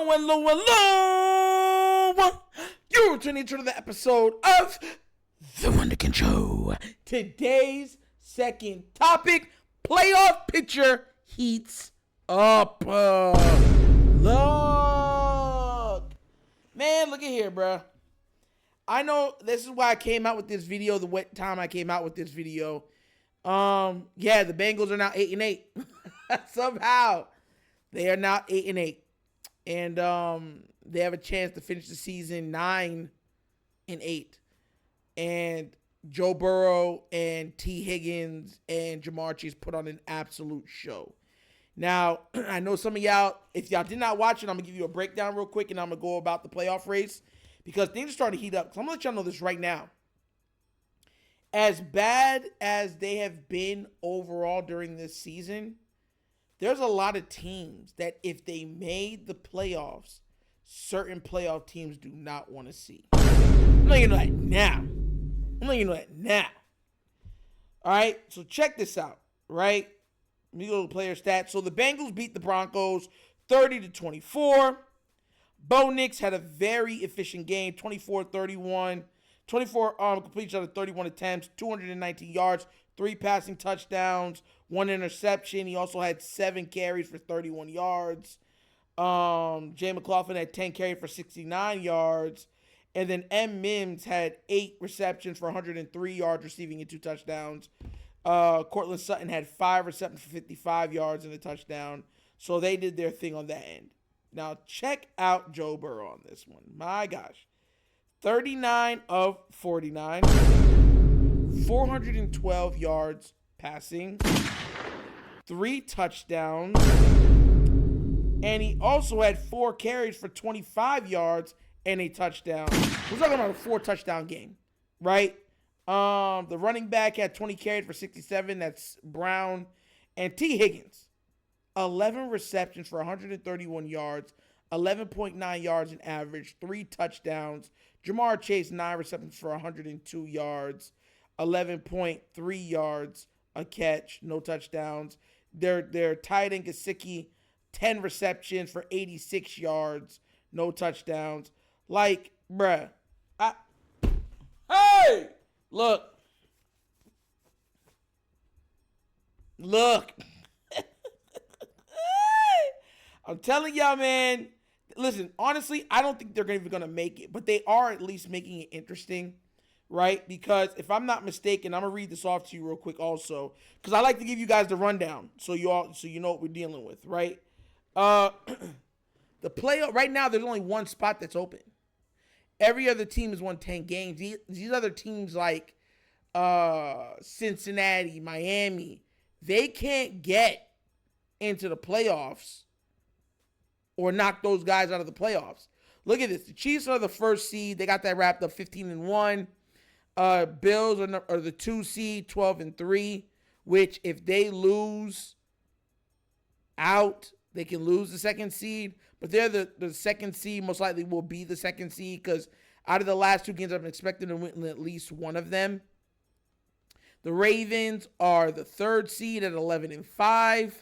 Hello. You're tuning into the episode of TheWunderkindShow. Today's second topic, playoff picture heats up. Look. Man, look at here, bro. I know this is why I came out with this video, the time I came out with this video. The Bengals are now 8-8. Somehow. They are now 8-8. And they have a chance to finish the season 9-8. And Joe Burrow and T. Higgins and Jamar Chase put on an absolute show. Now, I know some of y'all, if y'all did not watch it, I'm going to give you a breakdown real quick, and I'm going to go about the playoff race because things are starting to heat up. So I'm going to let y'all know this right now. As bad as they have been overall during this season, there's a lot of teams that if they made the playoffs, certain playoff teams do not want to see. I'm letting you know that now. All right, so check this out, right? Let me go to player stats. So the Bengals beat the Broncos 30-24. Bo Nix had a very efficient game, 24-31. 24 completions out of 31 attempts, 219 yards, 3 passing touchdowns, 1 interception. He also had 7 carries for 31 yards. Jay McLaughlin had 10 carries for 69 yards. And then M. Mims had 8 receptions for 103 yards, receiving and 2 touchdowns. Cortland Sutton had 5 receptions for 55 yards and a touchdown. So they did their thing on that end. Now check out Joe Burrow on this one. My gosh. 39 of 49. 412 yards passing. 3 touchdowns. And he also had 4 carries for 25 yards and a touchdown. We're talking about a 4-touchdown game, right? The running back had 20 carries for 67. That's Brown. And T. Higgins, 11 receptions for 131 yards, 11.9 yards in average, 3 touchdowns. Jamar Chase, 9 receptions for 102 yards, 11.3 yards a catch, no touchdowns. Their tight end Gesicki, 10 receptions for 86 yards, no touchdowns. Like, bruh, look. I'm telling y'all, man. Listen, honestly, I don't think they're even going to make it, but they are at least making it interesting, right? Because if I'm not mistaken, I'm going to read this off to you real quick also, because I like to give you guys the rundown so you know what we're dealing with, right? The playoff, right now, there's only one spot that's open. Every other team has won 10 games. These other teams like Cincinnati, Miami, they can't get into the playoffs or knock those guys out of the playoffs. Look at this. The Chiefs are the first seed. They got that wrapped up 15-1. Bills are the 2 seed, 12-3, which if they lose out, they can lose the second seed. But they're the second seed, most likely will be the second seed because out of the last 2 games, I'm expecting to win at least one of them. The Ravens are the 3rd seed at 11-5.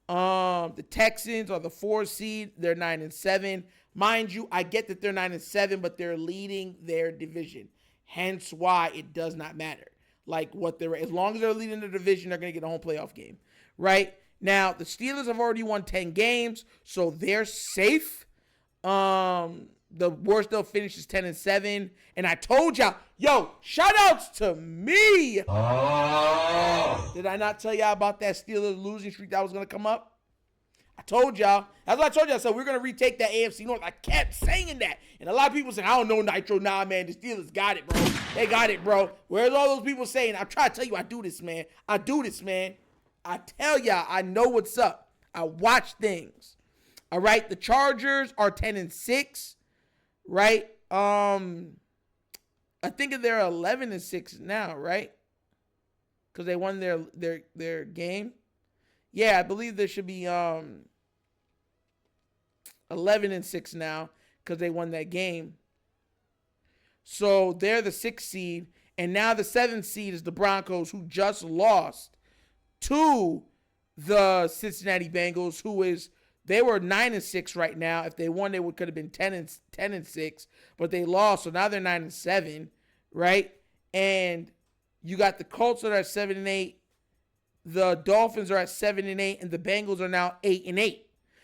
The Texans are the 4th seed. They're 9-7. Mind you, I get that they're 9-7, but they're leading their division. Hence why it does not matter. Like as long as they're leading the division, they're going to get a home playoff game, right? Now, the Steelers have already won 10 games, so they're safe. The worst they'll finish is 10-7. And I told y'all, shout outs to me. Oh. Did I not tell y'all about that Steelers losing streak that was going to come up? I told y'all. That's what I told y'all. So we're going to retake that AFC North. I kept saying that. And a lot of people saying, I don't know, Nitro. Nah, man, the Steelers got it, bro. They got it, bro. Where's all those people saying? I'm trying to tell you, I do this, man. I tell y'all, I know what's up. I watch things. All right. The Chargers are 10-6. Right? I think they're 11-6 now, right? Because they won their game. Yeah, I believe there should be 11-6 now because they won that game. So they're the 6th seed, and now the 7th seed is the Broncos, who just lost to the Cincinnati Bengals, who is They were 9-6 right now. If they won, they could have been 10-6, but they lost, so now they're 9-7, right? And you got the Colts that are at 7-8, the Dolphins are at 7-8, and the Bengals are now 8-8.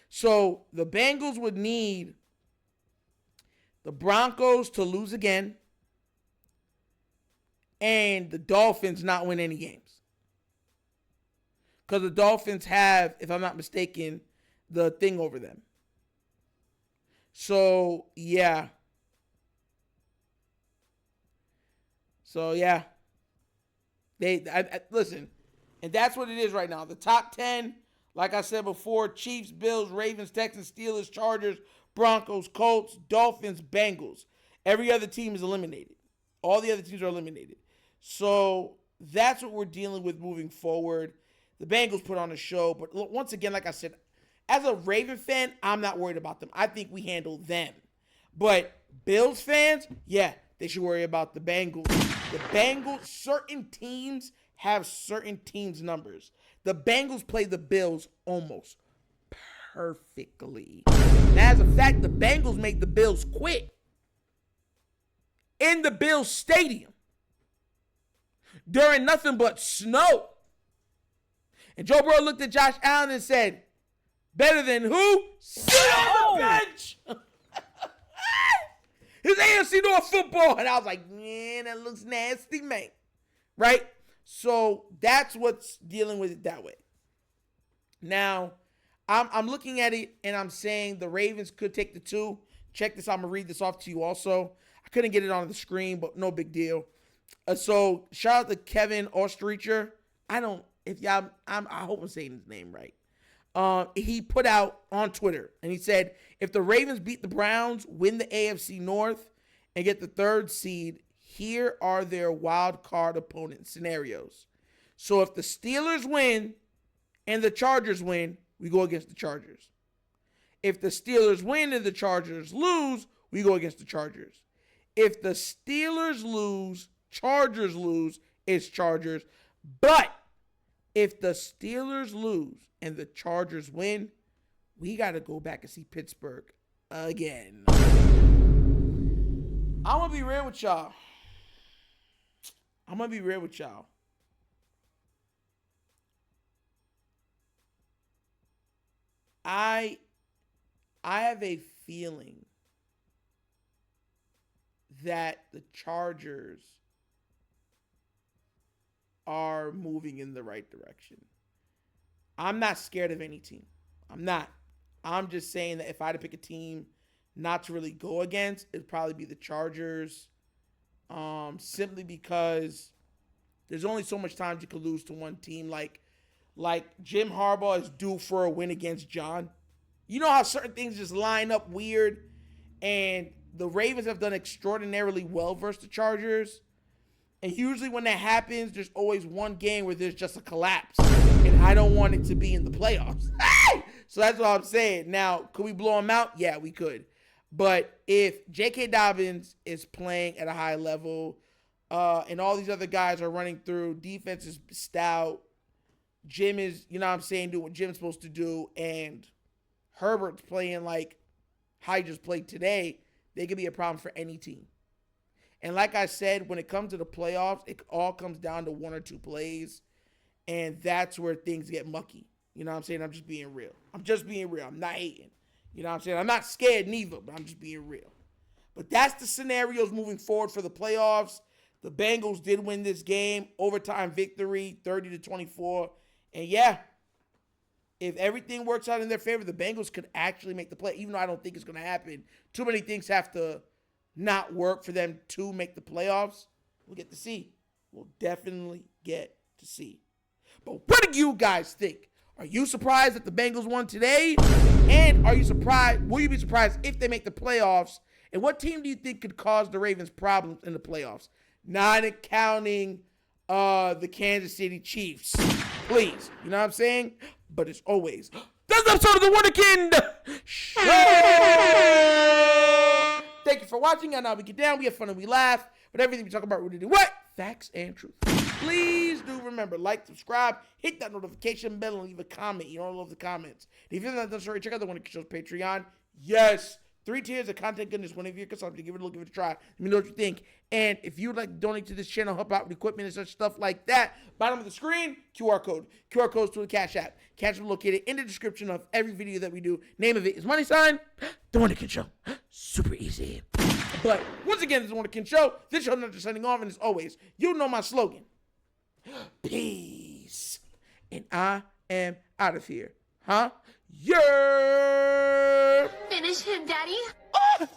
So the Bengals would need the Broncos to lose again, and the Dolphins not win any games. Because the Dolphins have, if I'm not mistaken, the thing over them. So, yeah. Listen, and that's what it is right now. The top 10, like I said before, Chiefs, Bills, Ravens, Texans, Steelers, Chargers, Broncos, Colts, Dolphins, Bengals. Every other team is eliminated. All the other teams are eliminated. So that's what we're dealing with moving forward. The Bengals put on a show, but once again, like I said, as a Raven fan, I'm not worried about them. I think we handle them. But Bills fans, yeah, they should worry about the Bengals. The Bengals, certain teams have certain teams' numbers. The Bengals play the Bills almost perfectly. And as a fact, the Bengals made the Bills quit in the Bills stadium during nothing but snow. And Joe Burrow looked at Josh Allen and said, better than who? Sit on the bench. His AFC North football. And I was like, man, that looks nasty, man. Right? So that's what's dealing with it that way. Now, I'm looking at it and I'm saying the Ravens could take the 2. Check this out. I'm going to read this off to you also. I couldn't get it on the screen, but no big deal. So shout out to Kevin Ostreicher. I hope I'm saying his name right. He put out on Twitter, and he said, if the Ravens beat the Browns, win the AFC North, and get the 3rd seed, here are their wild card opponent scenarios. So if the Steelers win and the Chargers win, we go against the Chargers. If the Steelers win and the Chargers lose, we go against the Chargers. If the Steelers lose, Chargers lose, it's Chargers. But if the Steelers lose and the Chargers win, we got to go back and see Pittsburgh again. I'm going to be real with y'all. I have a feeling that the Chargers are moving in the right direction. I'm not scared of any team. I'm not. I'm just saying that if I had to pick a team not to really go against, it'd probably be the Chargers. Simply because there's only so much time you can lose to one team. Like Jim Harbaugh is due for a win against John. You know how certain things just line up weird, and the Ravens have done extraordinarily well versus the Chargers. And usually when that happens, there's always one game where there's just a collapse. And I don't want it to be in the playoffs. So that's what I'm saying. Now, could we blow them out? Yeah, we could. But if J.K. Dobbins is playing at a high level, and all these other guys are running through, defense is stout, Jim is, you know what I'm saying, doing what Jim's supposed to do, and Herbert's playing like how he just played today, they could be a problem for any team. And like I said, when it comes to the playoffs, it all comes down to 1 or 2 plays, and that's where things get mucky. You know what I'm saying? I'm just being real. I'm not hating. You know what I'm saying? I'm not scared neither, but I'm just being real. But that's the scenarios moving forward for the playoffs. The Bengals did win this game. Overtime victory, 30-24. And yeah, if everything works out in their favor, the Bengals could actually make the play, even though I don't think it's going to happen. Too many things have to not work for them to make the playoffs. We'll get to see. We'll definitely get to see. But what do you guys think? Are you surprised that the Bengals won today? And will you be surprised if they make the playoffs? And what team do you think could cause the Ravens problems in the playoffs? Not counting the Kansas City Chiefs. Please. You know what I'm saying? But as always, that's an episode of The Wunderkind Show. Thank you for watching. And now we get down, we have fun, and we laugh. But everything we talk about, we're going to do what? Facts and truth. Please do remember, like, subscribe, hit that notification bell, and leave a comment. You don't love the comments. And if you're not done, sorry, check out the Wonder Kid Show's Patreon. Yes, 3 tiers of content goodness. Whenever you're consumptive, give it a look, give it a try. Let me know what you think. And if you would like to donate to this channel, help out with equipment and such stuff like that, bottom of the screen, QR code. QR codes to the Cash App. Cash App located in the description of every video that we do. Name of it is money sign, The Wonder Kid Show. Super easy. But once again, this is The Wonder Kid Show. This show not just signing off, and as always, you know my slogan. Peace. And I am out of here. Huh? Yeah. Finish him, Daddy. Ah!